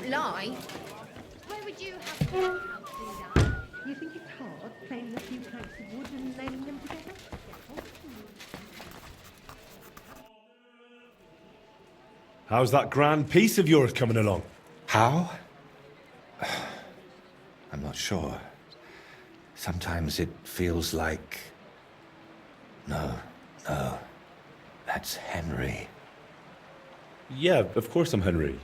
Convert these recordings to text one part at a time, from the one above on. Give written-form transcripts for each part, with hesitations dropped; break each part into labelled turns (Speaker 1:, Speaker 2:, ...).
Speaker 1: don't lie. Where would you have to do that?
Speaker 2: You think it's hard playing a few planks of wood and nailing them together?
Speaker 3: How's that grand piece of yours coming along?
Speaker 4: How? I'm not sure. Sometimes it feels like... No. That's Henry.
Speaker 3: Yeah, of course I'm Henry.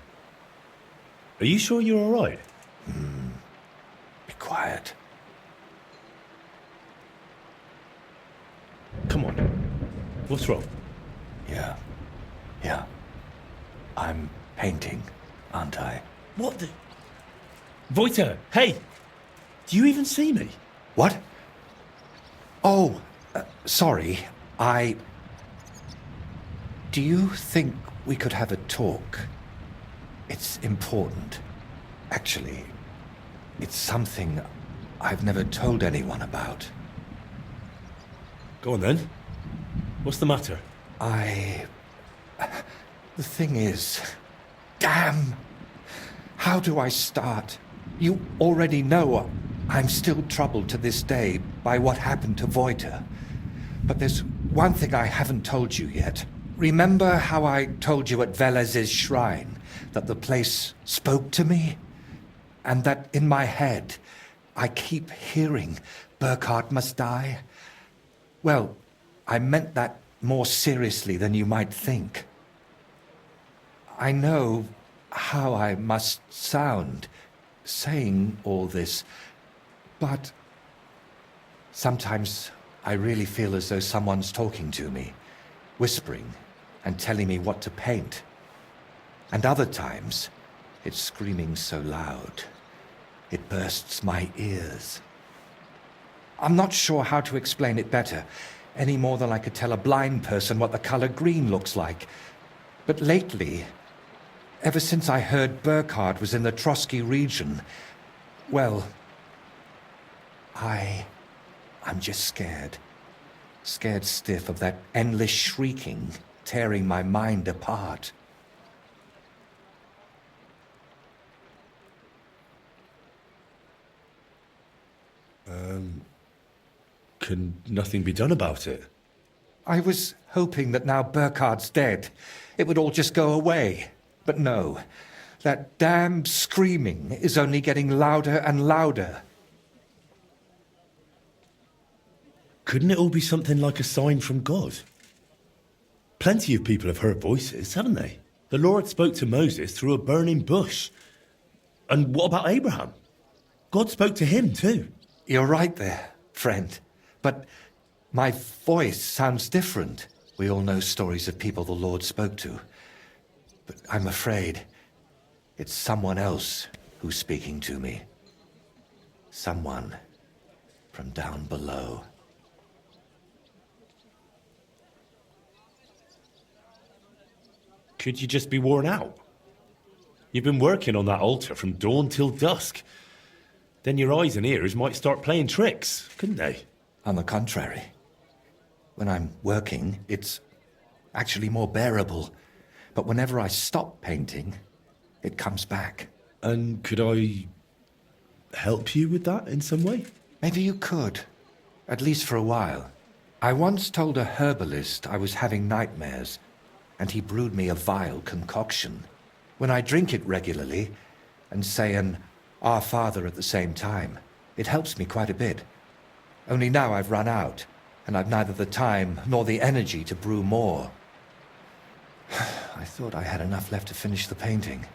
Speaker 3: Are you sure you're all right?
Speaker 4: Be quiet.
Speaker 3: Come on. What's wrong?
Speaker 4: Yeah. I'm painting, aren't I?
Speaker 3: What the... Voiter, hey! Do you even see me?
Speaker 4: What? Oh, sorry. Do you think we could have a talk? It's important. Actually, it's something I've never told anyone about.
Speaker 3: Go on then. What's the matter?
Speaker 4: The thing is... Damn! How do I start? You already know I'm still troubled to this day by what happened to Voiter. But there's one thing I haven't told you yet. Remember how I told you at Velez's shrine that the place spoke to me? And that in my head, I keep hearing Burkhard must die? Well, I meant that more seriously than you might think. I know how I must sound saying all this, but sometimes I really feel as though someone's talking to me, whispering and telling me what to paint. And other times, it's screaming so loud, it bursts my ears. I'm not sure how to explain it better, any more than I could tell a blind person what the color green looks like. But lately, ever since I heard Burkhard was in the Trotsky region, well, I'm just scared. Scared stiff of that endless shrieking, tearing my mind apart.
Speaker 3: Can nothing be done about it?
Speaker 4: I was hoping that now Burkhard's dead, it would all just go away. But no, that damn screaming is only getting louder and louder.
Speaker 3: Couldn't it all be something like a sign from God? Plenty of people have heard voices, haven't they? The Lord spoke to Moses through a burning bush. And what about Abraham? God spoke to him too.
Speaker 4: You're right there, friend. But my voice sounds different. We all know stories of people the Lord spoke to. But I'm afraid it's someone else who's speaking to me. Someone from down below.
Speaker 3: Could you just be worn out? You've been working on that altar from dawn till dusk. Then your eyes and ears might start playing tricks, couldn't they?
Speaker 4: On the contrary. When I'm working, it's actually more bearable. But whenever I stop painting, it comes back.
Speaker 3: And could I help you with that in some way?
Speaker 4: Maybe you could. At least for a while. I once told a herbalist I was having nightmares, and he brewed me a vile concoction. When I drink it regularly, and say an Our Father at the same time, it helps me quite a bit. Only now I've run out, and I've neither the time nor the energy to brew more. I thought I had enough left to finish the painting,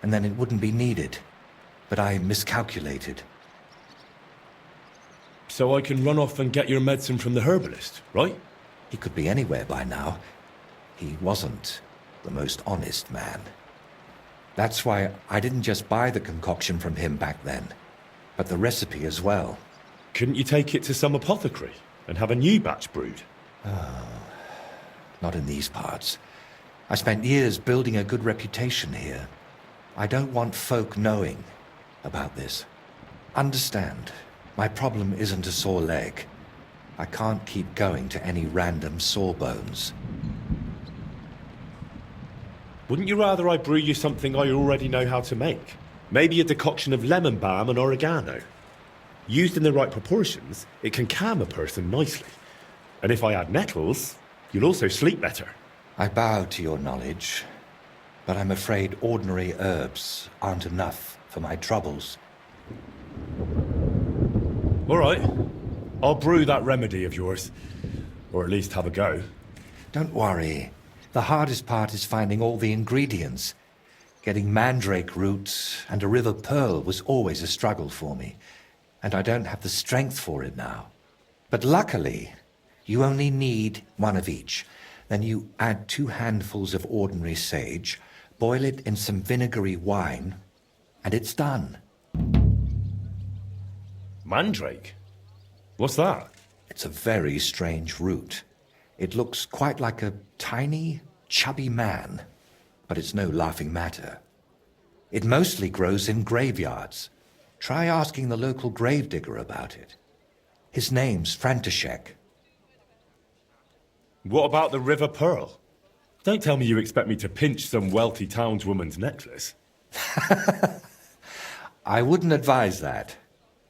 Speaker 4: and then it wouldn't be needed. But I miscalculated.
Speaker 3: So I can run off and get your medicine from the herbalist, right?
Speaker 4: He could be anywhere by now. He wasn't the most honest man. That's why I didn't just buy the concoction from him back then, but the recipe as well.
Speaker 3: Couldn't you take it to some apothecary and have a new batch brewed?
Speaker 4: Not in these parts. I spent years building a good reputation here. I don't want folk knowing about this. Understand, my problem isn't a sore leg. I can't keep going to any random sawbones.
Speaker 3: Wouldn't you rather I brew you something I already know how to make? Maybe a decoction of lemon balm and oregano. Used in the right proportions, it can calm a person nicely. And if I add nettles, you'll also sleep better.
Speaker 4: I bow to your knowledge, but I'm afraid ordinary herbs aren't enough for my troubles.
Speaker 3: All right. I'll brew that remedy of yours. Or at least have a go.
Speaker 4: Don't worry. The hardest part is finding all the ingredients. Getting mandrake roots and a river pearl was always a struggle for me, and I don't have the strength for it now. But luckily, you only need one of each. Then you add 2 handfuls of ordinary sage, boil it in some vinegary wine, and it's done.
Speaker 3: Mandrake? What's that?
Speaker 4: It's a very strange root. It looks quite like a tiny, chubby man, but it's no laughing matter. It mostly grows in graveyards. Try asking the local gravedigger about it. His name's František.
Speaker 3: What about the river pearl? Don't tell me you expect me to pinch some wealthy townswoman's necklace.
Speaker 4: I wouldn't advise that.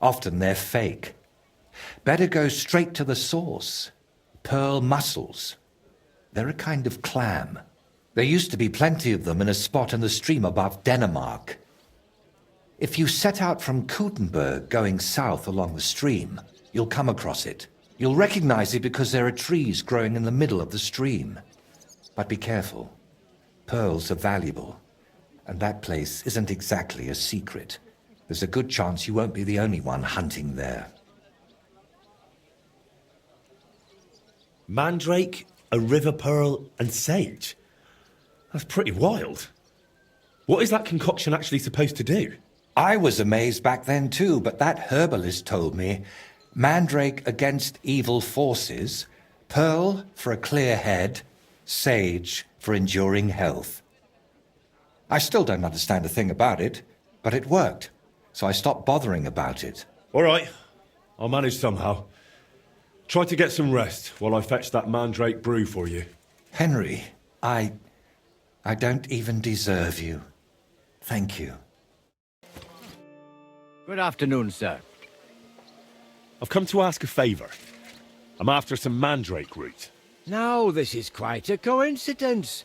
Speaker 4: Often they're fake. Better go straight to the source. Pearl mussels. They're a kind of clam. There used to be plenty of them in a spot in the stream above Denmark. If you set out from Koutenberg going south along the stream, you'll come across it. You'll recognize it because there are trees growing in the middle of the stream. But be careful. Pearls are valuable, and that place isn't exactly a secret. There's a good chance you won't be the only one hunting there.
Speaker 3: Mandrake, a river pearl, and sage? That's pretty wild. What is that concoction actually supposed to do?
Speaker 4: I was amazed back then too, but that herbalist told me mandrake against evil forces, pearl for a clear head, sage for enduring health. I still don't understand a thing about it, but it worked, so I stopped bothering about it.
Speaker 3: All right, I'll manage somehow. Try to get some rest while I fetch that mandrake brew for you.
Speaker 4: Henry, I don't even deserve you. Thank you.
Speaker 5: Good afternoon, sir.
Speaker 3: I've come to ask a favour. I'm after some mandrake root.
Speaker 5: Now, this is quite a coincidence.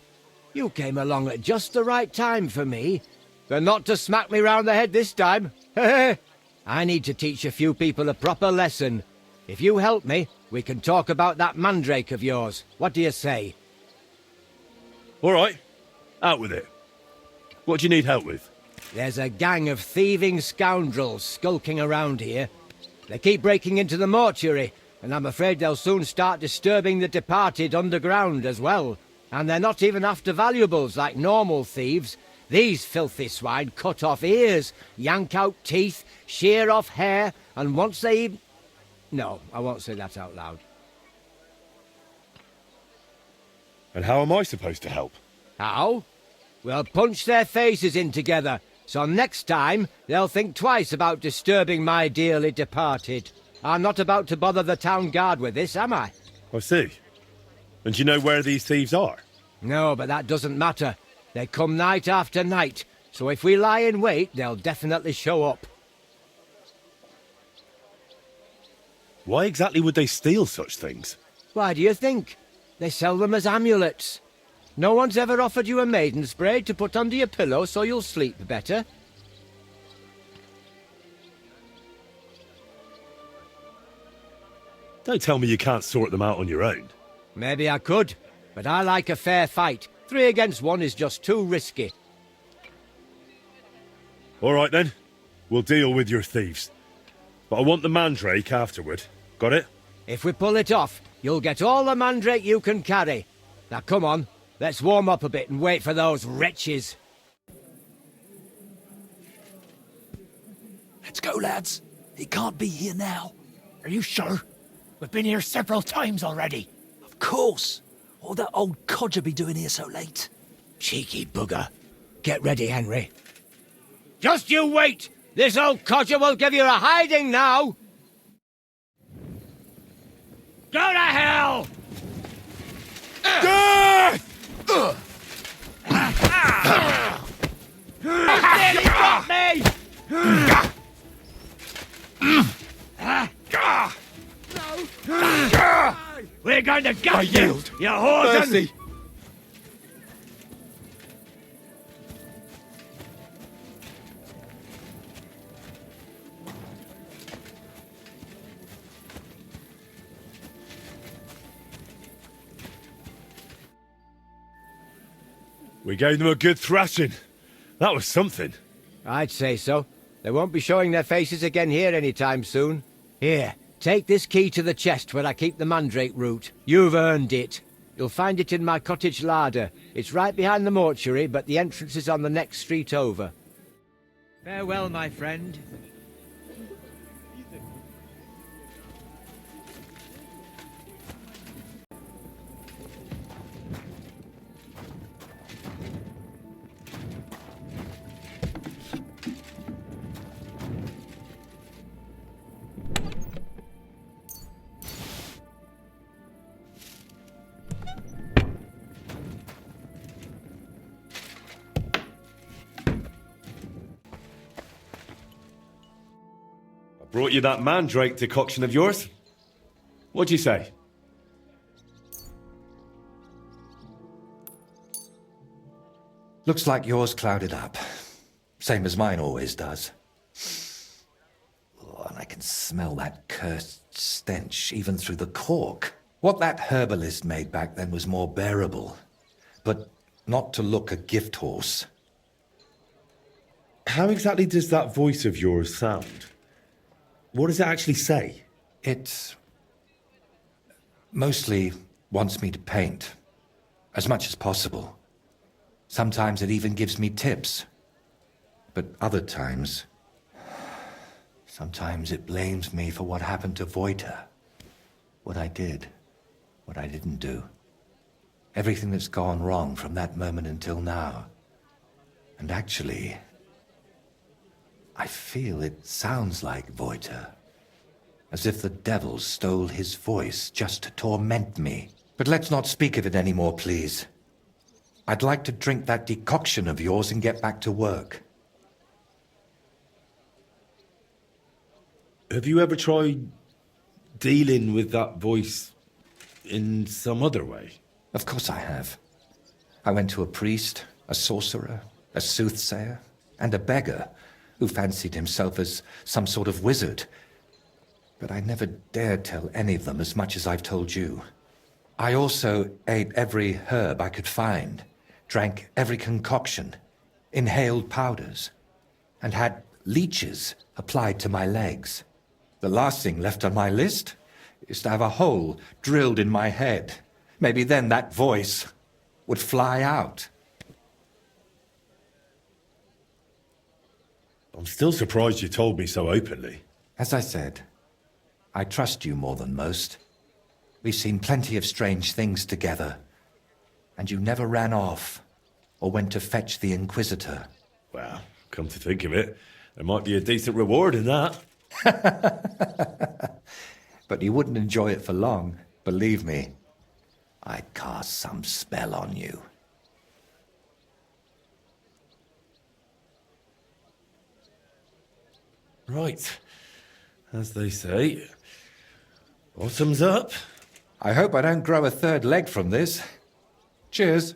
Speaker 5: You came along at just the right time for me. But not to smack me round the head this time. I need to teach a few people a proper lesson. If you help me, we can talk about that mandrake of yours. What do you say?
Speaker 3: All right, out with it. What do you need help with?
Speaker 5: There's a gang of thieving scoundrels skulking around here. They keep breaking into the mortuary, and I'm afraid they'll soon start disturbing the departed underground as well. And they're not even after valuables like normal thieves. These filthy swine cut off ears, yank out teeth, shear off hair, and once they even... No, I won't say that out loud.
Speaker 3: And how am I supposed to help?
Speaker 5: How? We'll punch their faces in together, so next time they'll think twice about disturbing my dearly departed. I'm not about to bother the town guard with this, am I?
Speaker 3: I see. And do you know where these thieves are?
Speaker 5: No, but that doesn't matter. They come night after night, so if we lie in wait, they'll definitely show up.
Speaker 3: Why exactly would they steal such things?
Speaker 5: Why do you think? They sell them as amulets. No one's ever offered you a maiden spray to put under your pillow so you'll sleep better?
Speaker 3: Don't tell me you can't sort them out on your own.
Speaker 5: Maybe I could, but I like a fair fight. 3 against 1 is just too risky.
Speaker 3: All right then, we'll deal with your thieves. But I want the mandrake afterward. Got it?
Speaker 5: If we pull it off, you'll get all the mandrake you can carry. Now come on, let's warm up a bit and wait for those wretches.
Speaker 6: Let's go, lads. He can't be here now. Are you sure? We've been here several times already. Of course. What would that old codger be doing here so late?
Speaker 5: Cheeky bugger. Get ready, Henry. Just you wait! This old codger will give you a hiding now! Go to hell! Death! me! We're going to gut you,
Speaker 4: yield.
Speaker 5: you whoreson!
Speaker 4: Mercy.
Speaker 3: We gave them a good thrashing. That was something.
Speaker 5: I'd say so. They won't be showing their faces again here anytime soon. Here, take this key to the chest where I keep the mandrake root. You've earned it. You'll find it in my cottage larder. It's right behind the mortuary, but the entrance is on the next street over. Farewell, my friend.
Speaker 3: Brought you that mandrake decoction of yours. What'd you say?
Speaker 4: Looks like yours clouded up. Same as mine always does. Oh, and I can smell that cursed stench even through the cork. What that herbalist made back then was more bearable. But not to look a gift horse.
Speaker 3: How exactly does that voice of yours sound? What does it actually say?
Speaker 4: It mostly wants me to paint, as much as possible. Sometimes it even gives me tips. But other times, sometimes it blames me for what happened to Voita. What I did, what I didn't do. Everything that's gone wrong from that moment until now. And actually, I feel it sounds like Voita. As if the devil stole his voice just to torment me. But let's not speak of it anymore, please. I'd like to drink that decoction of yours and get back to work.
Speaker 3: Have you ever tried dealing with that voice in some other way?
Speaker 4: Of course I have. I went to a priest, a sorcerer, a soothsayer, and a beggar who fancied himself as some sort of wizard. But I never dared tell any of them as much as I've told you. I also ate every herb I could find, drank every concoction, inhaled powders, and had leeches applied to my legs. The last thing left on my list is to have a hole drilled in my head. Maybe then that voice would fly out.
Speaker 3: I'm still surprised you told me so openly.
Speaker 4: As I said, I trust you more than most. We've seen plenty of strange things together, and you never ran off or went to fetch the Inquisitor.
Speaker 3: Well, come to think of it, there might be a decent reward in that.
Speaker 4: But you wouldn't enjoy it for long, believe me. I'd cast some spell on you.
Speaker 3: Right. As they say, bottoms up.
Speaker 4: I hope I don't grow a third leg from this. Cheers.